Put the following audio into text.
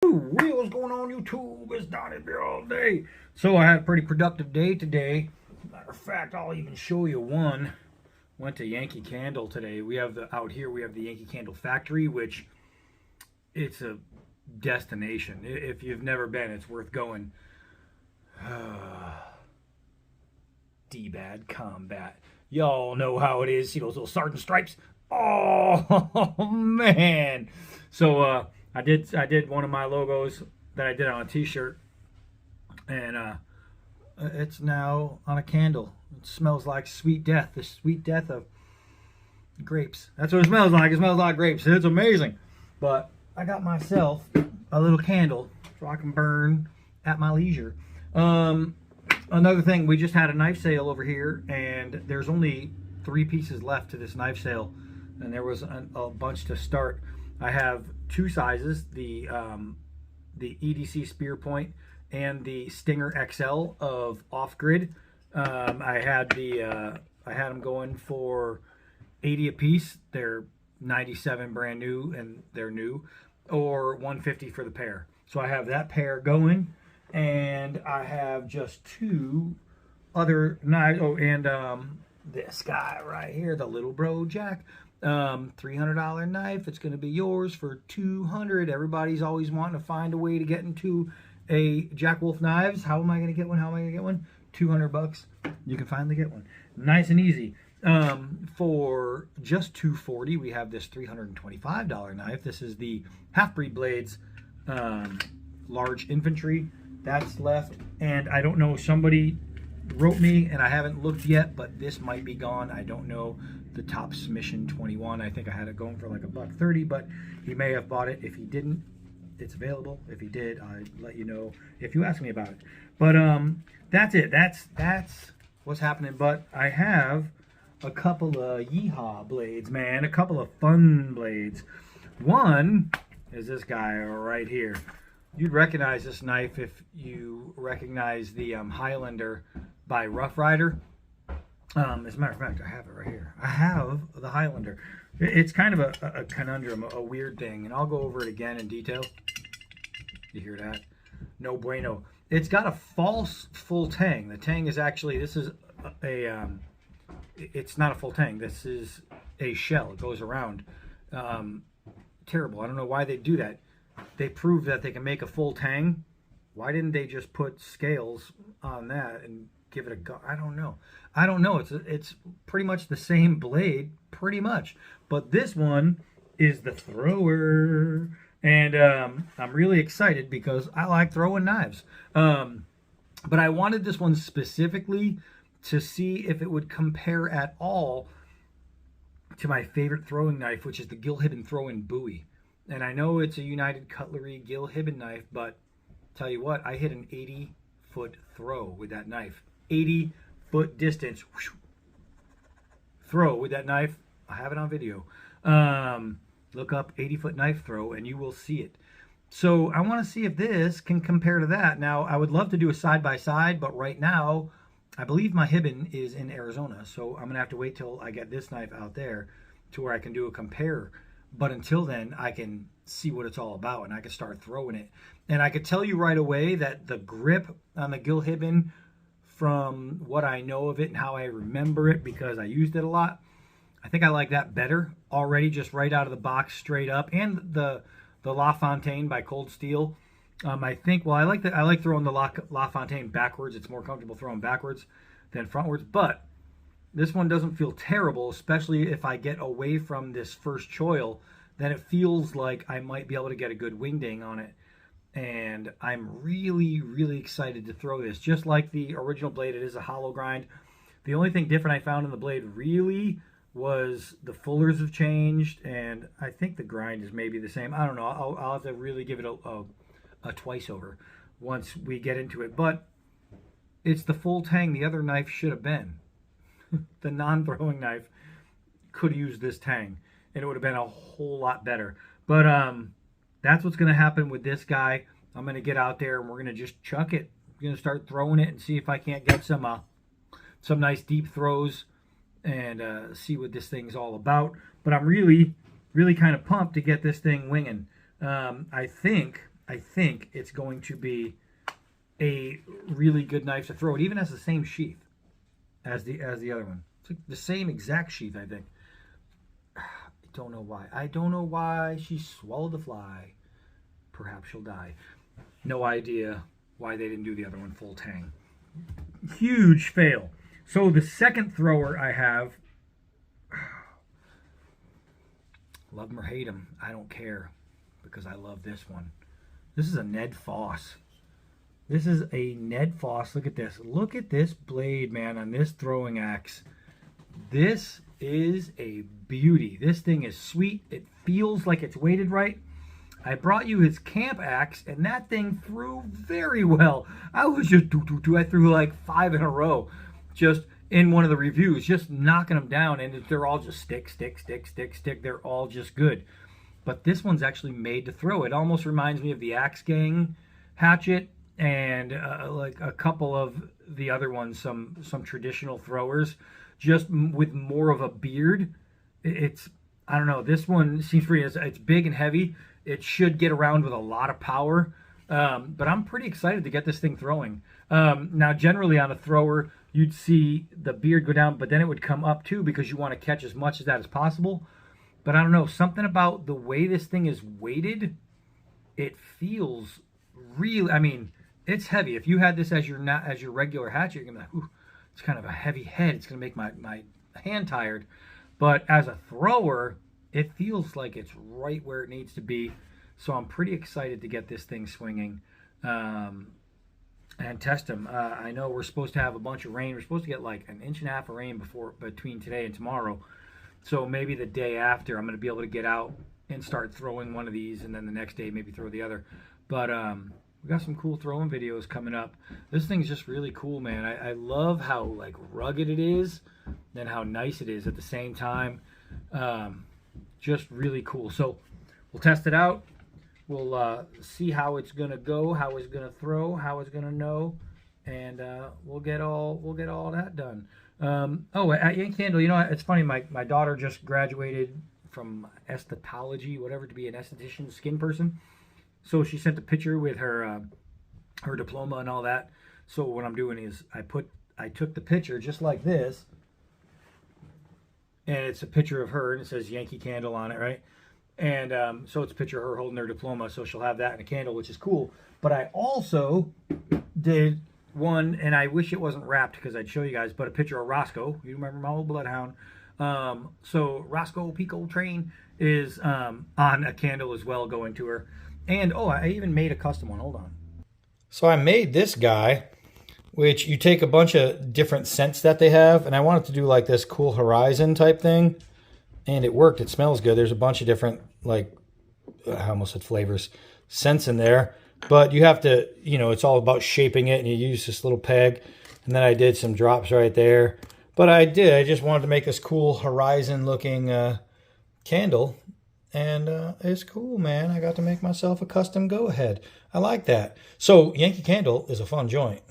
What's going on YouTube? It's Donnie here all day. So I had a pretty productive day today. Matter of fact, I'll even show you one. Went to Yankee Candle today. We have out here we have the Yankee Candle factory, which it's a destination. If you've never been, it's worth going. D-bad combat. Y'all know how it is. See those little sergeant stripes? Oh man. So I did one of my logos that I did on a t-shirt, and it's now on a candle. It smells like sweet death, the sweet death of grapes. That's what it smells like. It smells like grapes. It's amazing. But I got myself a little candle so I can burn at my leisure. Another thing, we just had a knife sale over here, and there's only 3 pieces left to this knife sale, and there was a bunch to start. I have 2 sizes, the EDC Spear Point and the Stinger XL of Off Grid. I had them going for 80 a piece. They're 97 brand new, and they're new, or 150 for the pair. So I have that pair going, and I have just 2 other knives. Oh, and this guy right here, the Little Bro Jack. $300 knife. It's going to be yours for $200. Everybody's always wanting to find a way to get into a Jack Wolf Knives. How am I going to get one? How am I going to get one? $200. You can finally get one. Nice and easy. For just $240, we have this $325 knife. This is the Half-Breed Blades large infantry. That's left, and I don't know, somebody wrote me and I haven't looked yet, but this might be gone. I don't know. The Tops Mission 21, I think I had it going for like $130, but he may have bought it. If he didn't, it's available. If he did, I'd let you know if you ask me about it. But that's it. That's what's happening. But I have a couple of yeehaw blades, man. A couple of fun blades. One is this guy right here. You'd recognize this knife if you recognize the Highlander by Rough Ryder. As a matter of fact, I have it right here. I have the Highlander. It's kind of a conundrum, a weird thing, and I'll go over it again in detail. You hear that? No bueno. It's got a false full tang. The tang is actually, this is it's not a full tang. This is a shell. It goes around. Terrible. I don't know why they do that. They prove that they can make a full tang. Why didn't they just put scales on that and give it a go? I don't know. It's pretty much the same blade, pretty much. But this one is the thrower, and I'm really excited because I like throwing knives. But I wanted this one specifically to see if it would compare at all to my favorite throwing knife, which is the Gil Hibben Throw-In Bowie. And I know it's a United Cutlery Gil Hibben knife, but tell you what, I hit an 80-foot throw with that knife. 80-foot distance whoosh, throw with that knife. I have it on video. Look up 80-foot knife throw and you will see it. So I want to see if this can compare to that. Now, I would love to do a side-by-side, but right now, I believe my Hibben is in Arizona, so I'm going to have to wait till I get this knife out there to where I can do a compare. But until then, I can see what it's all about, and I can start throwing it. And I could tell you right away that the grip on the Gil Hibben, from what I know of it and how I remember it because I used it a lot, I think I like that better already, just right out of the box, straight up. And the La Fontaine by Cold Steel, I think. Well, I like throwing the La Fontaine backwards. It's more comfortable throwing backwards than frontwards. But this one doesn't feel terrible, especially if I get away from this first choil. Then it feels like I might be able to get a good wingding on it. And I'm really, really excited to throw this. Just like the original blade, it is a hollow grind. The only thing different I found in the blade really was the fullers have changed, and I think the grind is maybe the same. I don't know. I'll have to really give it a twice over once we get into it. But it's the full tang the other knife should have been. The non-throwing knife could have used this tang, and it would have been a whole lot better. But that's what's going to happen with this guy. I'm going to get out there and we're going to just chuck it. I'm going to start throwing it and see if I can't get some nice deep throws and see what this thing's all about. But I'm really, really kind of pumped to get this thing winging. I think I think it's going to be a really good knife to throw. It even has the same sheath as the other one. It's like the same exact sheath, I think. I don't know why. I don't know why she swallowed the fly. Perhaps she'll die. No idea why they didn't do the other one full tang. Huge fail. So the second thrower I have, love him or hate him, I don't care, because I love this one. This is a NedFoss. This is a NedFoss. Look at this. Look at this blade, man, on this throwing axe. This is a beauty. This thing is sweet. It feels like it's weighted right. I brought you his camp axe, and that thing threw very well. I was just I threw like 5 in a row, just in one of the reviews, just knocking them down, and they're all just stick. They're all just good. But this one's actually made to throw. It almost reminds me of the Axe Gang hatchet and like a couple of the other ones, some traditional throwers, just with more of a beard. It's, I don't know, this one seems pretty, it's big and heavy. It should get around with a lot of power, but I'm pretty excited to get this thing throwing. Now, generally on a thrower, you'd see the beard go down, but then it would come up too, because you want to catch as much of that as possible. But I don't know, something about the way this thing is weighted, it feels really, I mean, it's heavy. If you had this as your regular hatchet, you're gonna be like, ooh, it's kind of a heavy head. It's gonna make my hand tired. But as a thrower, it feels like it's right where it needs to be. So I'm pretty excited to get this thing swinging and test them. I know we're supposed to have a bunch of rain. We're supposed to get like 1.5 inches of rain between today and tomorrow. So maybe the day after I'm going to be able to get out and start throwing one of these, and then the next day maybe throw the other. But we got some cool throwing videos coming up. This thing's just really cool, man. I love how like rugged it is and how nice it is at the same time. Just really cool. So we'll test it out. We'll see how it's gonna go, how it's gonna throw, how it's gonna know, and we'll get all that done. Oh, at Yankee Candle, you know, it's funny. My daughter just graduated from esthetology, whatever, to be an esthetician, skin person. So she sent a picture with her her diploma and all that. So what I'm doing is I took the picture just like this. And it's a picture of her, and it says Yankee Candle on it, right? And so it's a picture of her holding her diploma, so she'll have that in a candle, which is cool. But I also did one, and I wish it wasn't wrapped because I'd show you guys, but a picture of Roscoe. You remember my old bloodhound. So Roscoe Pico Train is on a candle as well, going to her. And, oh, I even made a custom one. Hold on. So I made this guy, which you take a bunch of different scents that they have, and I wanted to do like this cool horizon type thing, and it worked. It smells good. There's a bunch of different, like, I almost said flavors, scents in there, but you have to, you know, it's all about shaping it, and you use this little peg, and then I did some drops right there. But I just wanted to make this cool horizon looking candle, and it's cool, man. I got to make myself a custom go-ahead. I like that. So Yankee Candle is a fun joint.